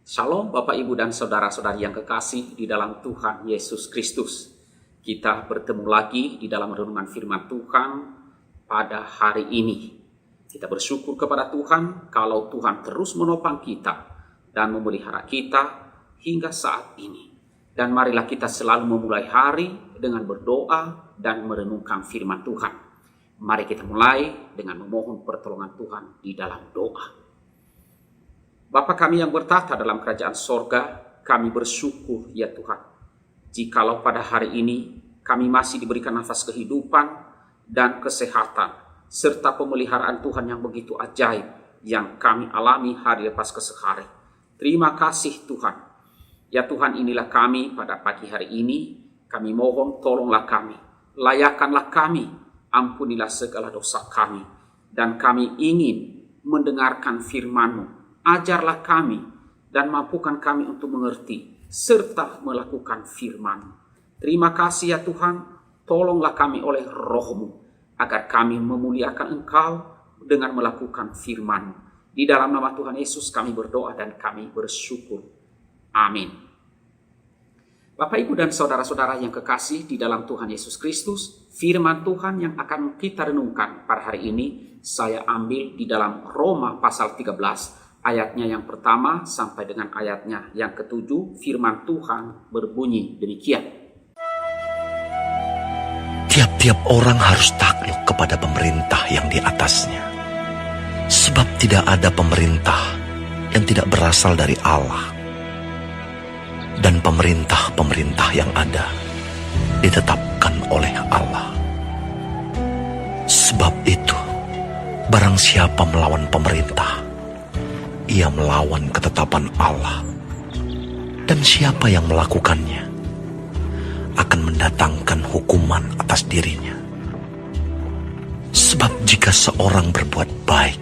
Shalom Bapak Ibu dan Saudara-saudari yang kekasih di dalam Tuhan Yesus Kristus. Kita bertemu lagi di dalam renungan firman Tuhan pada hari ini. Kita bersyukur kepada Tuhan kalau Tuhan terus menopang kita dan memelihara kita hingga saat ini. Dan marilah kita selalu memulai hari dengan berdoa dan merenungkan firman Tuhan. Mari kita mulai dengan memohon pertolongan Tuhan di dalam doa. Bapa kami yang bertata dalam kerajaan sorga, kami bersyukur ya Tuhan. Jikalau pada hari ini kami masih diberikan nafas kehidupan dan kesehatan, serta pemeliharaan Tuhan yang begitu ajaib yang kami alami hari lepas hari. Terima kasih Tuhan. Ya Tuhan, inilah kami pada pagi hari ini. Kami mohon tolonglah kami, layakanlah kami, ampunilah segala dosa kami. Dan kami ingin mendengarkan firman-Mu. Ajarlah kami dan mampukan kami untuk mengerti serta melakukan firman. Terima kasih ya Tuhan, tolonglah kami oleh Roh-Mu agar kami memuliakan Engkau dengan melakukan firman. Di dalam nama Tuhan Yesus kami berdoa dan kami bersyukur. Amin. Bapak Ibu dan Saudara-saudara yang kekasih di dalam Tuhan Yesus Kristus, firman Tuhan yang akan kita renungkan pada hari ini saya ambil di dalam Roma pasal 13 ayatnya yang pertama sampai dengan ayatnya yang ketujuh. Firman Tuhan berbunyi demikian. Tiap-tiap orang harus takluk kepada pemerintah yang di atasnya. Sebab tidak ada pemerintah yang tidak berasal dari Allah. Dan pemerintah-pemerintah yang ada ditetapkan oleh Allah. Sebab itu, barang siapa melawan pemerintah, ia melawan ketetapan Allah, dan siapa yang melakukannya akan mendatangkan hukuman atas dirinya. Sebab jika seorang berbuat baik,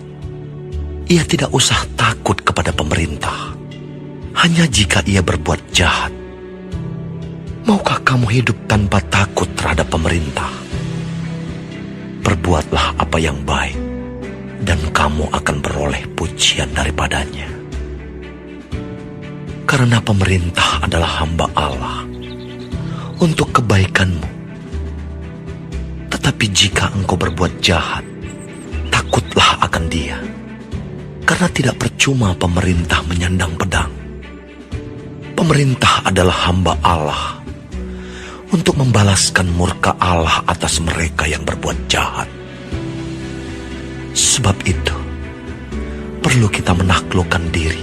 ia tidak usah takut kepada pemerintah. Hanya jika ia berbuat jahat. Maukah kamu hidup tanpa takut terhadap pemerintah? Perbuatlah apa yang baik, dan kamu akan beroleh pujian daripadanya. Karena pemerintah adalah hamba Allah untuk kebaikanmu. Tetapi jika engkau berbuat jahat, takutlah akan dia. Karena tidak percuma pemerintah menyandang pedang. Pemerintah adalah hamba Allah untuk membalaskan murka Allah atas mereka yang berbuat jahat. Sebab itu, perlu kita menaklukkan diri,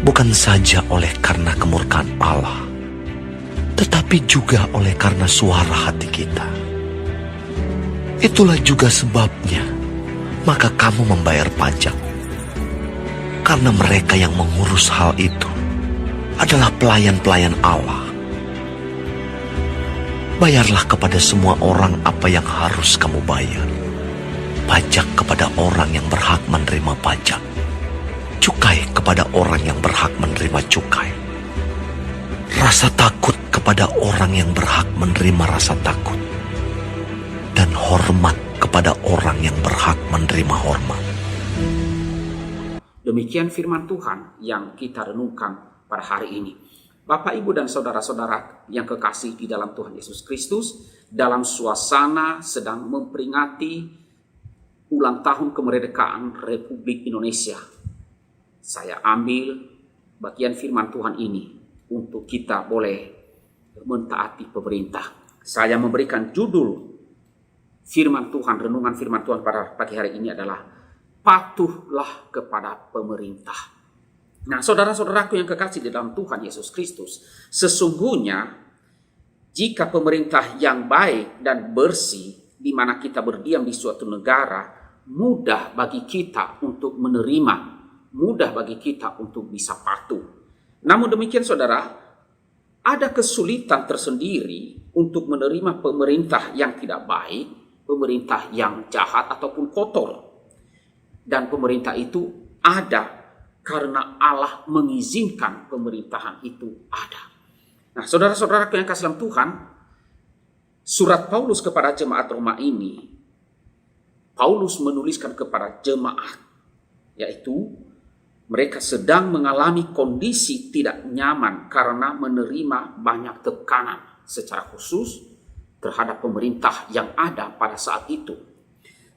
bukan saja oleh karena kemurkaan Allah, tetapi juga oleh karena suara hati kita. Itulah juga sebabnya, maka kamu membayar pajak, karena mereka yang mengurus hal itu adalah pelayan-pelayan Allah. Bayarlah kepada semua orang apa yang harus kamu bayar. Pajak kepada orang yang berhak menerima pajak, cukai kepada orang yang berhak menerima cukai, rasa takut kepada orang yang berhak menerima rasa takut, dan hormat kepada orang yang berhak menerima hormat. Demikian firman Tuhan yang kita renungkan pada hari ini. Bapak, Ibu, dan Saudara-saudara yang kekasih di dalam Tuhan Yesus Kristus, dalam suasana sedang memperingati ulang tahun kemerdekaan Republik Indonesia, saya ambil bagian firman Tuhan ini untuk kita boleh mentaati pemerintah. Saya memberikan judul firman Tuhan, renungan firman Tuhan pada pagi hari ini adalah patuhlah kepada pemerintah. Nah, saudara-saudaraku yang kekasih di dalam Tuhan Yesus Kristus, sesungguhnya jika pemerintah yang baik dan bersih di mana kita berdiam di suatu negara, mudah bagi kita untuk menerima, mudah bagi kita untuk bisa patuh. Namun demikian saudara, ada kesulitan tersendiri untuk menerima pemerintah yang tidak baik, pemerintah yang jahat ataupun kotor. Dan pemerintah itu ada karena Allah mengizinkan pemerintahan itu ada. Nah, saudara-saudara yang kasih dalam Tuhan, surat Paulus kepada jemaat Roma ini, Paulus menuliskan kepada jemaat, yaitu Mereka sedang mengalami kondisi tidak nyaman karena menerima banyak tekanan, secara khusus terhadap pemerintah yang ada pada saat itu.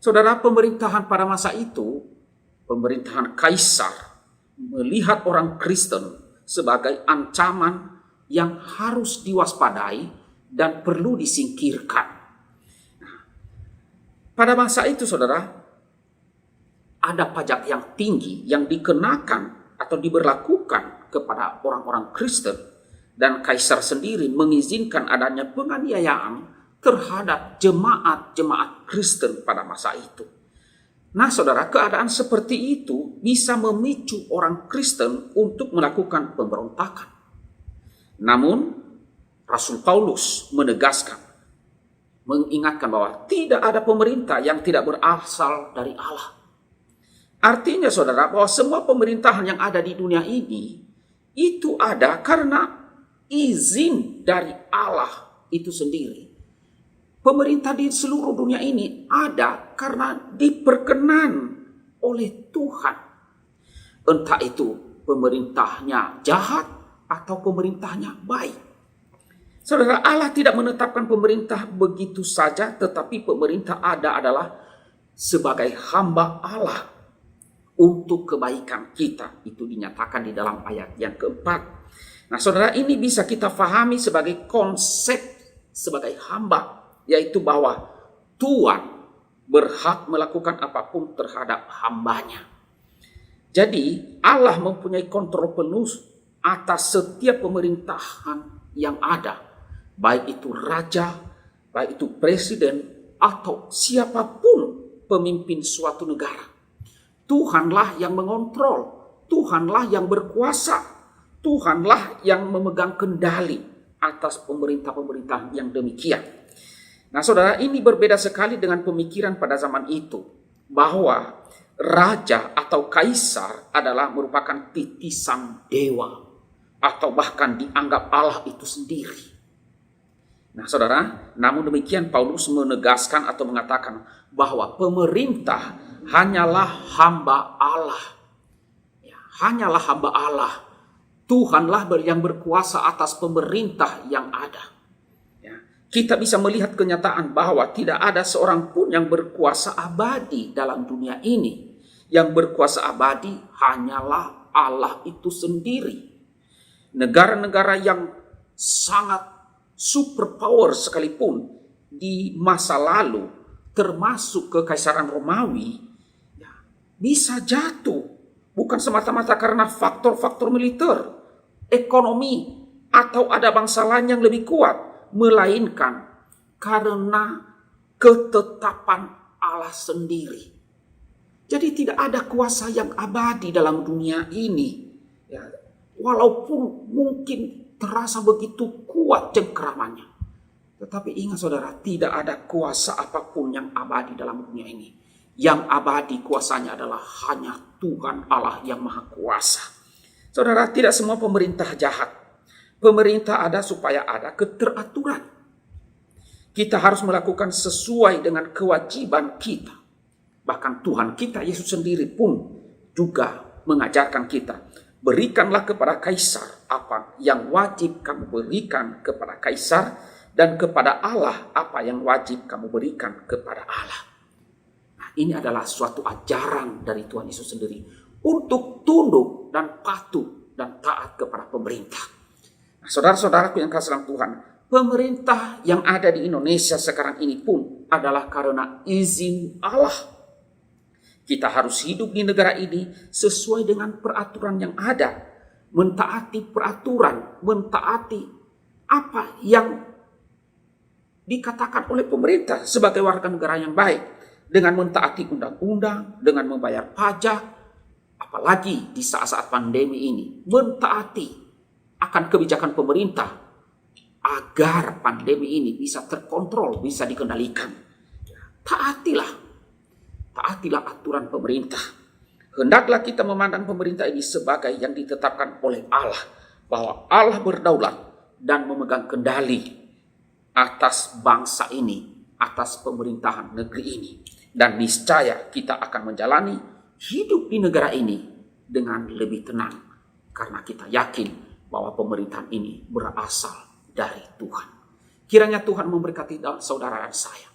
Saudara, pemerintahan pada masa itu, pemerintahan Kaisar, melihat orang Kristen sebagai ancaman yang harus diwaspadai dan perlu disingkirkan. Pada masa itu, saudara, ada pajak yang tinggi yang dikenakan atau diberlakukan kepada orang-orang Kristen, dan Kaisar sendiri mengizinkan adanya penganiayaan terhadap jemaat-jemaat Kristen pada masa itu. Nah, saudara, keadaan seperti itu bisa memicu orang Kristen untuk melakukan pemberontakan. Namun, Rasul Paulus menegaskan, mengingatkan bahwa tidak ada pemerintah yang tidak berasal dari Allah. Artinya, saudara, bahwa semua pemerintahan yang ada di dunia ini itu ada karena izin dari Allah itu sendiri. Pemerintah di seluruh dunia ini ada karena diperkenan oleh Tuhan. Entah itu pemerintahnya jahat atau pemerintahnya baik. Saudara, Allah tidak menetapkan pemerintah begitu saja, tetapi pemerintah ada adalah sebagai hamba Allah untuk kebaikan kita. Itu dinyatakan di dalam ayat yang keempat. Nah, saudara, ini bisa kita fahami sebagai konsep sebagai hamba, yaitu bahwa Tuhan berhak melakukan apapun terhadap hambanya. Jadi Allah mempunyai kontrol penuh atas setiap pemerintahan yang ada, baik itu raja, baik itu presiden, atau siapapun pemimpin suatu negara. Tuhanlah yang mengontrol, Tuhanlah yang berkuasa, Tuhanlah yang memegang kendali atas pemerintah-pemerintah yang demikian. Nah, saudara, ini berbeda sekali dengan pemikiran pada zaman itu, bahwa raja atau kaisar adalah merupakan titisan dewa, atau bahkan dianggap Allah itu sendiri. Nah, saudara, namun demikian Paulus menegaskan atau mengatakan bahwa pemerintah hanyalah hamba Allah. Ya, hanyalah hamba Allah. Tuhanlah yang berkuasa atas pemerintah yang ada. Ya, kita bisa melihat kenyataan bahwa tidak ada seorang pun yang berkuasa abadi dalam dunia ini. Yang berkuasa abadi hanyalah Allah itu sendiri. Negara-negara yang sangat superpower sekalipun di masa lalu, termasuk Kekaisaran Romawi, bisa jatuh bukan semata-mata karena faktor-faktor militer, ekonomi, atau ada bangsa lain yang lebih kuat, melainkan karena ketetapan Allah sendiri. Jadi tidak ada kuasa yang abadi dalam dunia ini, ya, walaupun mungkin terasa begitu kuat cengkeramannya. Tetapi ingat, saudara, tidak ada kuasa apapun yang abadi dalam dunia ini. Yang abadi kuasanya adalah hanya Tuhan Allah yang Maha Kuasa. Saudara, tidak semua pemerintah jahat. Pemerintah ada supaya ada keteraturan. Kita harus melakukan sesuai dengan kewajiban kita. Bahkan Tuhan kita, Yesus sendiri pun juga mengajarkan kita, berikanlah kepada kaisar apa yang wajib kamu berikan kepada kaisar, dan kepada Allah apa yang wajib kamu berikan kepada Allah. Ini adalah suatu ajaran dari Tuhan Yesus sendiri untuk tunduk dan patuh dan taat kepada pemerintah. Nah, saudara-saudaraku yang kasih dalam Tuhan, pemerintah yang ada di Indonesia sekarang ini pun adalah karena izin Allah. Kita harus hidup di negara ini sesuai dengan peraturan yang ada, mentaati peraturan, mentaati apa yang dikatakan oleh pemerintah sebagai warga negara yang baik, dengan mentaati undang-undang, dengan membayar pajak, apalagi di saat-saat pandemi ini, mentaati akan kebijakan pemerintah agar pandemi ini bisa terkontrol, bisa dikendalikan. Taatilah aturan pemerintah. Hendaklah kita memandang pemerintah ini sebagai yang ditetapkan oleh Allah, bahwa Allah berdaulat dan memegang kendali atas bangsa ini, atas pemerintahan negeri ini. Dan niscaya kita akan menjalani hidup di negara ini dengan lebih tenang. Karena kita yakin bahwa pemerintahan ini berasal dari Tuhan. Kiranya Tuhan memberkati saudara dan saya.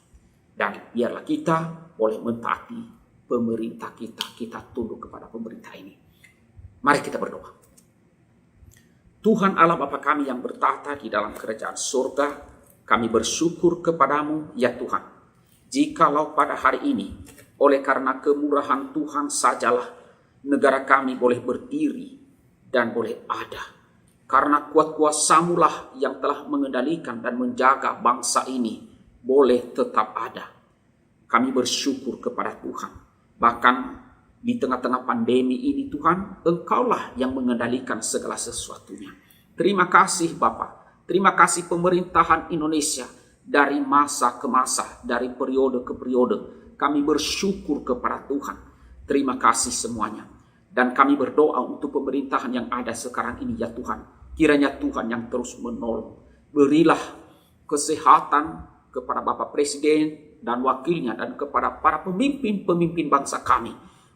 Dan biarlah kita boleh mentaati pemerintah kita. Kita tunduk kepada pemerintah ini. Mari kita berdoa. Tuhan Allah Bapa kami yang bertahta di dalam kerajaan surga, kami bersyukur kepadamu ya Tuhan. Jikalau pada hari ini, oleh karena kemurahan Tuhan sajalah, negara kami boleh berdiri dan boleh ada. Karena kuat kuasamulah yang telah mengendalikan dan menjaga bangsa ini, boleh tetap ada. Kami bersyukur kepada Tuhan. Bahkan di tengah-tengah pandemi ini Tuhan, Engkaulah yang mengendalikan segala sesuatunya. Terima kasih Bapa. Terima kasih pemerintahan Indonesia dari masa ke masa, dari periode ke periode. Kami bersyukur kepada Tuhan. Terima kasih semuanya. Dan kami berdoa untuk pemerintahan yang ada sekarang ini ya Tuhan. Kiranya Tuhan yang terus menolong. Berilah kesehatan kepada Bapak Presiden dan wakilnya dan kepada para pemimpin-pemimpin bangsa kami.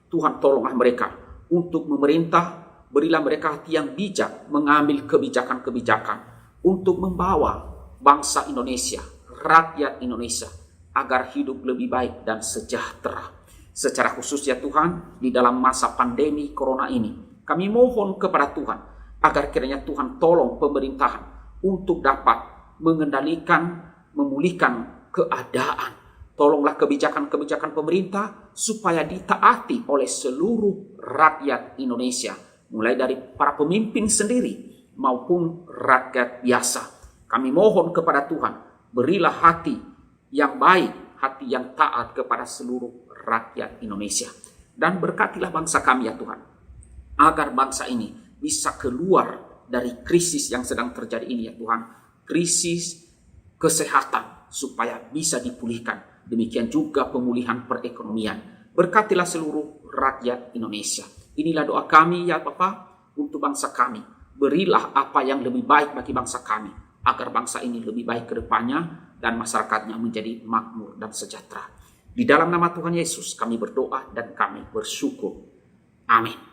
Tuhan tolonglah mereka untuk memerintah, berilah mereka hati yang bijak mengambil kebijakan-kebijakan untuk membawa bangsa Indonesia, rakyat Indonesia agar hidup lebih baik dan sejahtera. Secara khusus ya Tuhan, di dalam masa pandemi corona ini, kami mohon kepada Tuhan agar kiranya Tuhan tolong pemerintahan untuk dapat mengendalikan, memulihkan keadaan. Tolonglah kebijakan-kebijakan pemerintah supaya ditaati oleh seluruh rakyat Indonesia. Mulai dari para pemimpin sendiri maupun rakyat biasa. Kami mohon kepada Tuhan, berilah hati yang baik, hati yang taat kepada seluruh rakyat Indonesia. Dan berkatilah bangsa kami ya Tuhan, agar bangsa ini bisa keluar dari krisis yang sedang terjadi ini ya Tuhan. Krisis kesehatan supaya bisa dipulihkan. Demikian juga pemulihan perekonomian. Berkatilah seluruh rakyat Indonesia. Inilah doa kami ya Bapa untuk bangsa kami. Berilah apa yang lebih baik bagi bangsa kami, agar bangsa ini lebih baik ke depannya dan masyarakatnya menjadi makmur dan sejahtera. Di dalam nama Tuhan Yesus kami berdoa dan kami bersyukur. Amin.